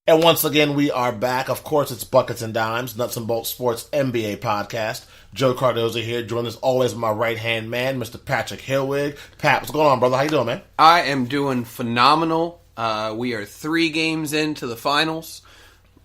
And once again, we are back. Of course, it's Buckets and Dimes, Nuts and Bolts Sports NBA podcast. Joe Cardoza here, joined as always by my right-hand man, Mr. Patrick Hillwig. Pat, what's going on, brother? How you doing, man? I am doing phenomenal. We are 3 games into the finals.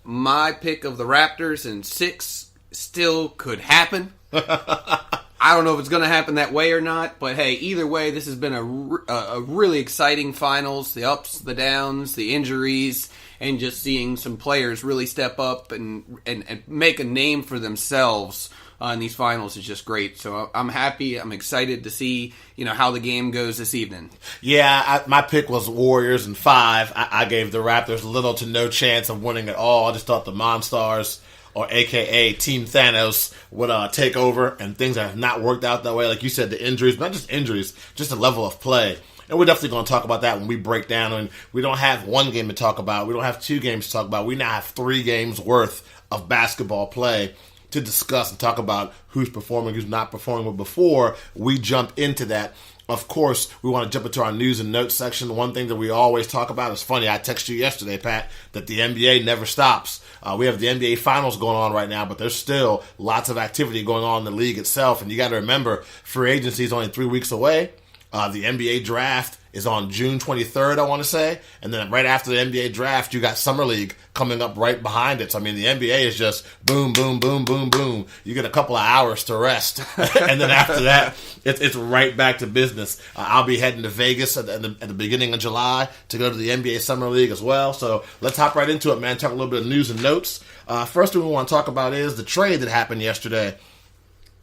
My pick of the Raptors in 6 still could happen. I don't know if it's going to happen that way or not, but hey, either way, this has been a really exciting finals. The ups, the downs, the injuries, and just seeing some players really step up and make a name for themselves in these finals is just great. So I'm happy. I'm excited to see how the game goes this evening. Yeah, my pick was Warriors in 5. I gave the Raptors little to no chance of winning at all. I just thought the Monstars, or a.k.a. Team Thanos, would take over, and things have not worked out that way. Like you said, the injuries, not just injuries, just the level of play. And we're definitely going to talk about that when we break down. And we don't have 1 game to talk about. We don't have 2 games to talk about. We now have 3 games worth of basketball play to discuss and talk about who's performing, who's not performing. But before we jump into that, of course, we want to jump into our news and notes section. One thing that we always talk about is funny. I texted you yesterday, Pat, that the NBA never stops. We have the NBA Finals going on right now, but there's still lots of activity going on in the league itself. And you got to remember, free agency is only 3 weeks away. The NBA draft is on June 23rd, I want to say. And then right after the NBA draft, you got Summer League coming up right behind it. So, I mean, the NBA is just boom, boom, boom, boom, boom. You get a couple of hours to rest. And then after that, it's right back to business. I'll be heading to Vegas at the beginning of July to go to the NBA Summer League as well. So let's hop right into it, man. Talk a little bit of news and notes. First thing we want to talk about is the trade that happened yesterday.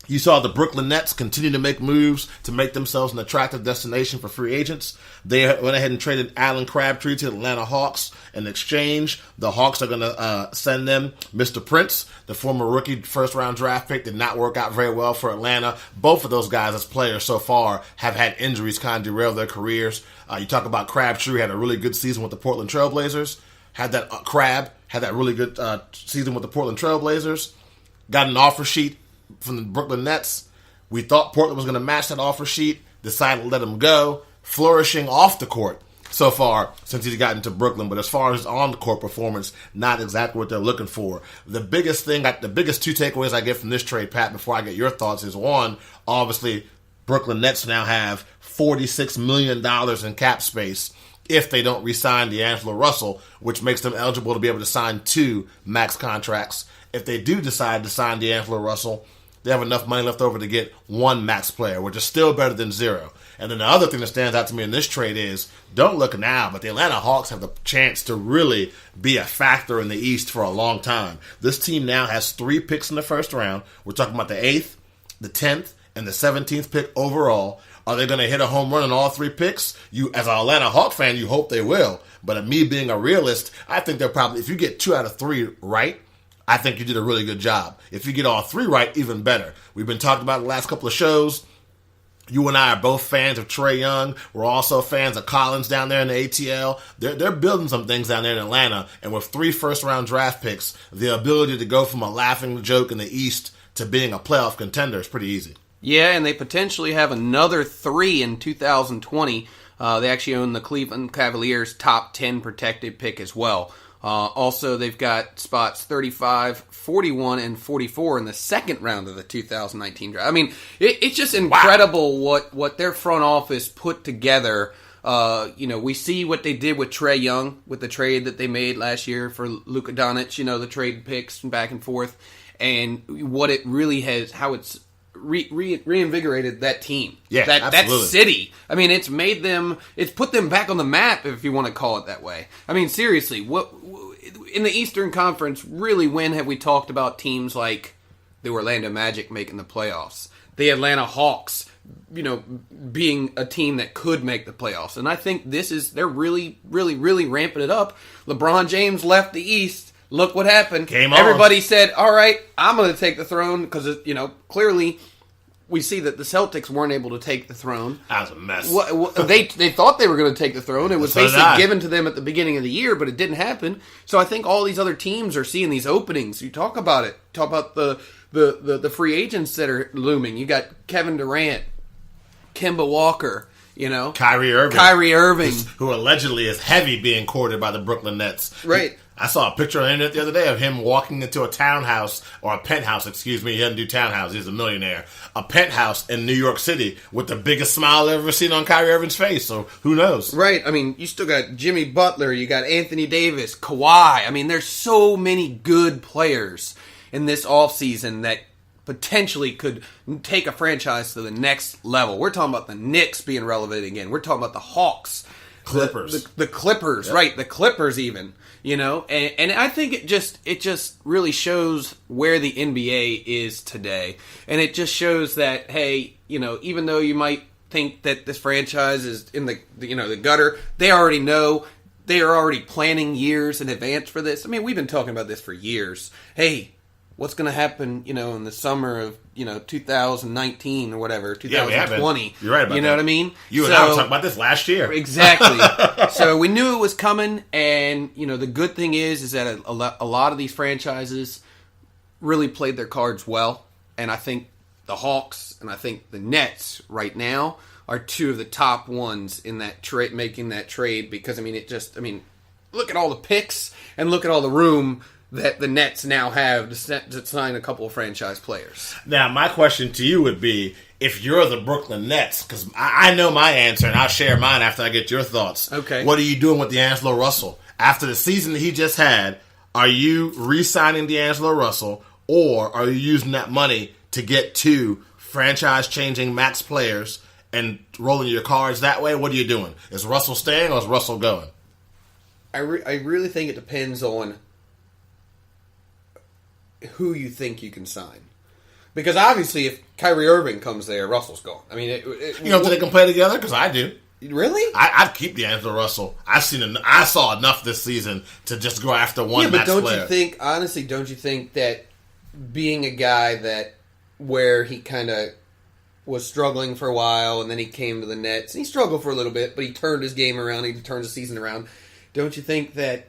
You saw the Brooklyn Nets continue to make moves to make themselves an attractive destination for free agents. They went ahead and traded Alan Crabtree to the Atlanta Hawks. In exchange, the Hawks are going to send them Mr. Prince, the former rookie first-round draft pick. Did not work out very well for Atlanta. Both of those guys as players so far have had injuries kind of derail their careers. You talk about Crabtree, had a really good season with the Portland Trailblazers. Had that really good season with the Portland Trailblazers. Got an offer sheet from the Brooklyn Nets. We thought Portland was going to match that offer sheet, decided to let him go, flourishing off the court so far since he's gotten to Brooklyn. But as far as on-the-court performance, not exactly what they're looking for. The biggest 2 takeaways I get from this trade, Pat, before I get your thoughts, is one, obviously, Brooklyn Nets now have $46 million in cap space if they don't re-sign D'Angelo Russell, which makes them eligible to be able to sign 2 max contracts. If they do decide to sign D'Angelo Russell, they have enough money left over to get 1 max player, which is still better than 0. And then the other thing that stands out to me in this trade is, don't look now, but the Atlanta Hawks have the chance to really be a factor in the East for a long time. This team now has 3 picks in the first round. We're talking about the 8th, the 10th, and the 17th pick overall. Are they going to hit a home run on all 3 picks? You, as an Atlanta Hawk fan, you hope they will. But me being a realist, I think they're probably, if you get 2 out of 3 right, I think you did a really good job. If you get all 3 right, even better. We've been talking about the last couple of shows. You and I are both fans of Trae Young. We're also fans of Collins down there in the ATL. They're building some things down there in Atlanta. And with 3 first-round draft picks, the ability to go from a laughing joke in the East to being a playoff contender is pretty easy. Yeah, and they potentially have another 3 in 2020. They actually own the Cleveland Cavaliers' top 10 protected pick as well. Also, they've got spots 35, 41, and 44 in the second round of the 2019 draft. I mean, it's just incredible what their front office put together. We see what they did with Trae Young, with the trade that they made last year for Luka Doncic, the trade picks and back and forth, and what it really has, how it's reinvigorated that team. Yeah, that city. I mean, it's put them back on the map, if you want to call it that way. I mean, seriously, what in the Eastern Conference, really, when have we talked about teams like the Orlando Magic making the playoffs, the Atlanta Hawks, being a team that could make the playoffs? And I think they're really, really, really ramping it up. LeBron James left the East. Look what happened. Everybody said, all right, I'm going to take the throne because, clearly we see that the Celtics weren't able to take the throne. That was a mess. They thought they were going to take the throne. It was basically given to them at the beginning of the year, but it didn't happen. So I think all these other teams are seeing these openings. You talk about it. Talk about the free agents that are looming. You got Kevin Durant, Kemba Walker, You know, Kyrie Irving, who allegedly is heavy being courted by the Brooklyn Nets. Right. I saw a picture on the internet the other day of him walking into a townhouse, or a penthouse, excuse me. He doesn't do townhouse. He's a millionaire. A penthouse in New York City with the biggest smile I've ever seen on Kyrie Irving's face. So who knows? Right. I mean, you still got Jimmy Butler. You got Anthony Davis, Kawhi. I mean, there's so many good players in this offseason that potentially could take a franchise to the next level. We're talking about the Knicks being relevant again. We're talking about the Hawks. Clippers. The Clippers, right. The Clippers even. You know, and I think it just really shows where the NBA is today. And it just shows that, hey, you know, even though you might think that this franchise is in the gutter, they already know. They are already planning years in advance for this. I mean, we've been talking about this for years. Hey, what's going to happen, you know, in the summer of, 2019 or whatever, 2020. Yeah, you're right about that. You know what I mean? You and I were talking about this last year. Exactly. So we knew it was coming, and, the good thing is that a lot of these franchises really played their cards well, and I think the Hawks and I think the Nets right now are two of the top ones in that trade, making that trade, because, look at all the picks and look at all the room that the Nets now have to sign a couple of franchise players. Now, my question to you would be, if you're the Brooklyn Nets, because I know my answer, and I'll share mine after I get your thoughts. Okay. What are you doing with D'Angelo Russell? After the season that he just had, are you re-signing D'Angelo Russell, or are you using that money to get two franchise-changing max players and rolling your cards that way? What are you doing? Is Russell staying, or is Russell going? I really think it depends on who you think you can sign. Because obviously, if Kyrie Irving comes there, Russell's gone. I mean, you don't think they can play together? Because I do. Really? I'd keep D'Angelo Russell. I saw enough this season to just go after one max player. But don't you think that being a guy that where he kind of was struggling for a while, and then he came to the Nets, and he struggled for a little bit, but he turned his game around, he turned the season around. Don't you think that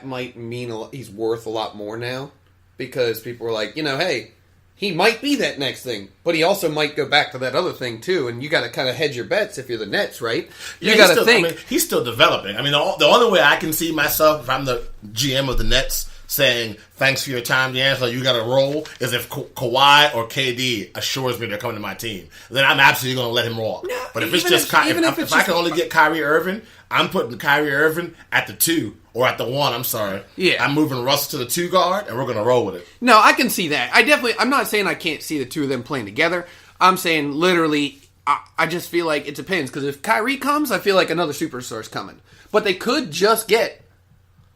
might mean he's worth a lot more now? Because people were like, hey, he might be that next thing, but he also might go back to that other thing too, and you got to kind of hedge your bets if you're the Nets, right? You got to think. He's still developing. I mean, the only way I can see myself, if I'm the GM of the Nets, saying, thanks for your time, D'Angelo, you got to roll, is if Kawhi or KD assures me they're coming to my team. Then I'm absolutely going to let him walk. No, but if it's just if I can only get Kyrie Irving, I'm putting Kyrie Irving at the 2, or at the 1, I'm sorry. Yeah. I'm moving Russell to the 2 guard, and we're going to roll with it. No, I can see that. I'm not saying I can't see the two of them playing together. I'm saying literally, I just feel like it depends. Because if Kyrie comes, I feel like another superstar's coming. But they could just get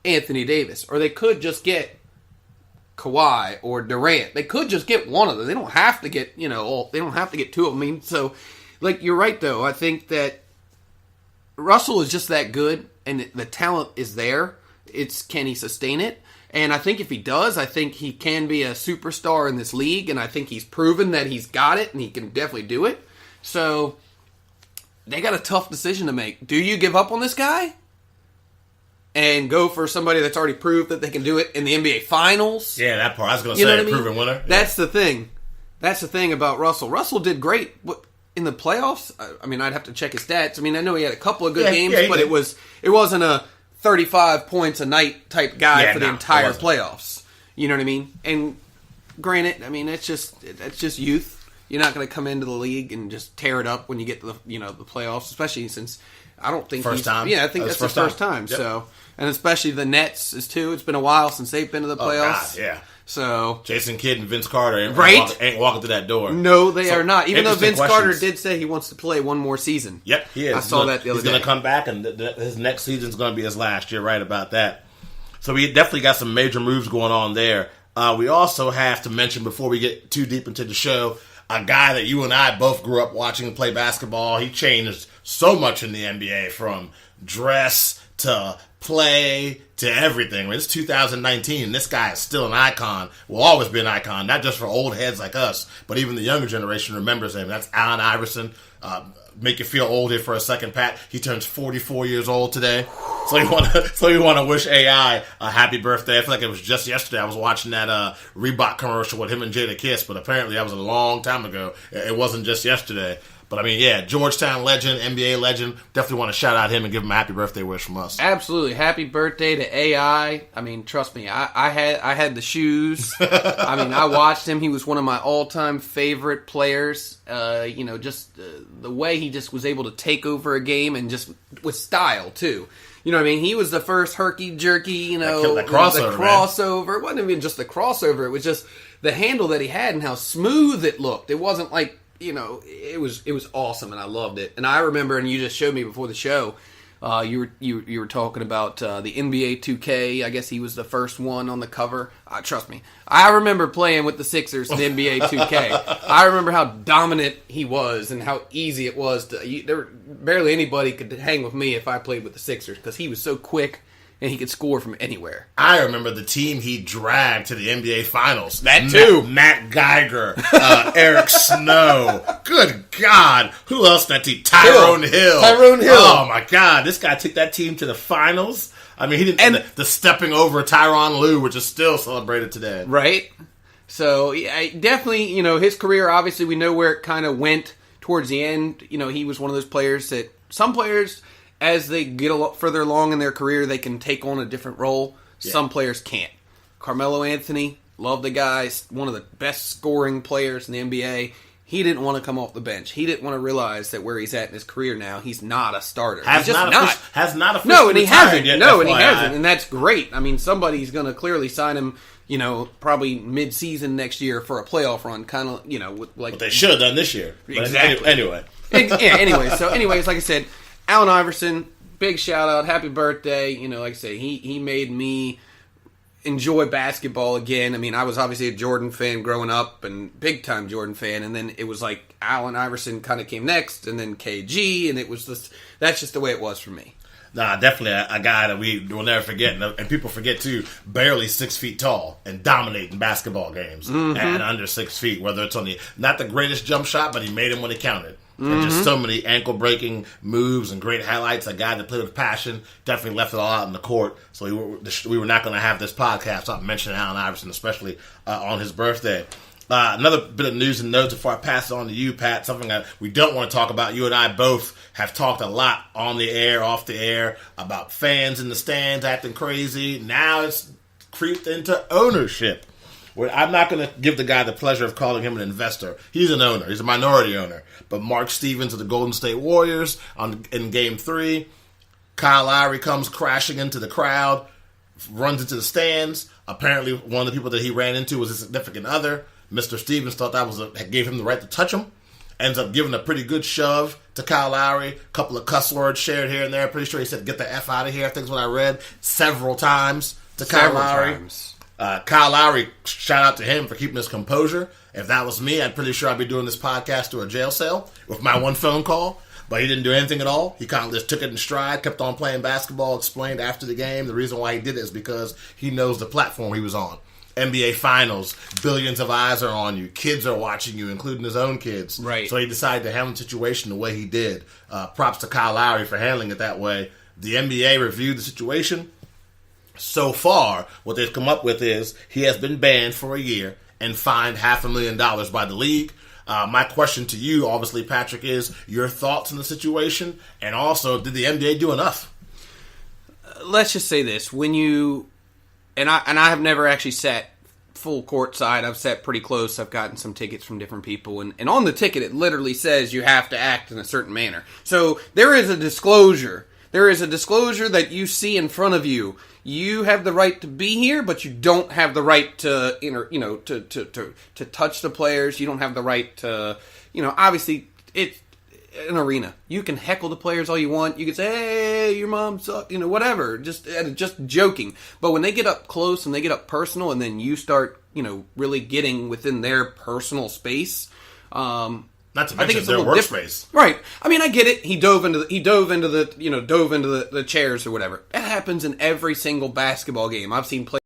Anthony Davis, or they could just get Kawhi or Durant. They could just get one of them. They don't have to get, they don't have to get two of them. I mean, so, you're right, though. I think that Russell is just that good, and the talent is there. Can he sustain it? And I think if he does, I think he can be a superstar in this league, and I think he's proven that he's got it, and he can definitely do it. So, they got a tough decision to make. Do you give up on this guy and go for somebody that's already proved that they can do it in the NBA Finals? Yeah, that part. I was going to say, proven winner. Yeah. That's the thing. That's the thing about Russell. Russell did great in the playoffs. I mean, I'd have to check his stats. I mean, I know he had a couple of good games, but it wasn't a 35 points a night type guy for the entire playoffs. You know what I mean? And granted, I mean, it's just youth. You're not going to come into the league and just tear it up when you get to the the playoffs, especially since I don't think first time. Yeah, I think that's his first time. Yep. So, and especially the Nets is too. It's been a while since they've been to the playoffs. Oh, God, yeah. So Jason Kidd and Vince Carter ain't walking through that door. No, they are not. Even though Vince Carter did say he wants to play one more season. Yep, he is. I saw that the other day. He's going to come back, and his next season is going to be his last. You're right about that. So we definitely got some major moves going on there. We also have to mention, before we get too deep into the show, a guy that you and I both grew up watching play basketball. He changed so much in the NBA, from dress to play to everything. I mean, it's 2019, and this guy is still an icon. Will always be an icon, not just for old heads like us, but even the younger generation remembers him. That's Allen Iverson. Make you feel old here for a second, Pat. He turns 44 years old today. So you want to wish AI a happy birthday. I feel like it was just yesterday. I was watching that Reebok commercial with him and Jada Kiss, but apparently that was a long time ago. It wasn't just yesterday. But I mean, yeah, Georgetown legend, NBA legend. Definitely want to shout out him and give him a happy birthday wish from us. Absolutely, happy birthday to AI. I mean, trust me, I had the shoes. I mean, I watched him. He was one of my all-time favorite players. Just the way he just was able to take over a game and just with style too. You know what I mean? He was the first herky-jerky, that crossover. It wasn't even just the crossover. It was just the handle that he had and how smooth it looked. It wasn't like, it was awesome, and I loved it. And I remember, and you just showed me before the show, you were talking about the NBA 2K. I guess he was the first one on the cover. Trust me, I remember playing with the Sixers in NBA 2K. I remember how dominant he was and how easy it was to. Barely anybody could hang with me if I played with the Sixers because he was so quick and he could score from anywhere. I remember the team he dragged to the NBA Finals. That too. Matt Geiger, Eric Snow. Good God. Who else that team? Tyrone Hill. Oh, my God. This guy took that team to the finals. I mean, he didn't. And the stepping over Tyronn Lue, which is still celebrated today. Right. So, yeah, definitely, his career, obviously, we know where it kind of went towards the end. He was one of those players that some players, as they get a lot further along in their career, they can take on a different role. Yeah. Some players can't. Carmelo Anthony, love the guy, one of the best scoring players in the NBA. He didn't want to come off the bench. He didn't want to realize that where he's at in his career now, he's not a starter. Has he's not. Officially No, and he hasn't. Yet, no, and he hasn't, and that's great. I mean, somebody's going to clearly sign him, probably mid-season next year for a playoff run, kind of, with like. But they should have done this year. Exactly. Anyway. Anyways, like I said, Allen Iverson, big shout out, happy birthday. Like I say, he made me enjoy basketball again. I mean, I was obviously a Jordan fan growing up and big time Jordan fan, and then it was like Allen Iverson kind of came next, and then KG, and it was that's just the way it was for me. Nah, definitely a guy that we will never forget, and people forget too. Barely 6 feet tall and dominating basketball games at under 6 feet. Whether it's on not the greatest jump shot, but he made him when it counted. And just so many ankle-breaking moves and great highlights. A guy that played with passion, definitely left it all out in the court. So we were not going to have this podcast without mentioning Allen Iverson, especially on his birthday. Another bit of news and notes before I pass it on to you, Pat, something that we don't want to talk about. You and I both have talked a lot on the air, off the air, about fans in the stands acting crazy. Now it's creeped into ownership. I'm not going to give the guy the pleasure of calling him an investor. He's an owner. He's a minority owner. But Mark Stevens of the Golden State Warriors in Game 3, Kyle Lowry comes crashing into the crowd, runs into the stands. Apparently, one of the people that he ran into was his significant other. Mr. Stevens thought that gave him the right to touch him. Ends up giving a pretty good shove to Kyle Lowry. A couple of cuss words shared here and there. Pretty sure he said, "Get the F out of here," I think is what I read. Several times to Kyle Lowry. Kyle Lowry, shout out to him for keeping his composure. If that was me, I'm pretty sure I'd be doing this podcast to a jail cell with my one phone call. But he didn't do anything at all. He kind of just took it in stride, kept on playing basketball, explained after the game the reason why he did it is because he knows the platform he was on. NBA Finals, billions of eyes are on you. Kids are watching you, including his own kids. Right. So he decided to handle the situation the way he did. Props to Kyle Lowry for handling it that way. The NBA reviewed the situation. So far, what they've come up with is he has been banned for a year and fined $500,000 by the league. My question to you, obviously, Patrick, is your thoughts on the situation, and also, did the NBA do enough? Let's just say this: when you and I have never actually sat full court side. I've sat pretty close. I've gotten some tickets from different people, and on the ticket it literally says you have to act in a certain manner. So there is a disclosure. There is a disclosure that you see in front of you. You have the right to be here, but you don't have the right to, to touch the players. You don't have the right to, obviously it's an arena. You can heckle the players all you want. You can say, "Hey, your mom sucked," whatever. Just joking. But when they get up close and they get up personal, and then you start, really getting within their personal space. Not to mention their workspace. Right. I mean, I get it. He dove into the chairs or whatever. It happens in every single basketball game. I've seen players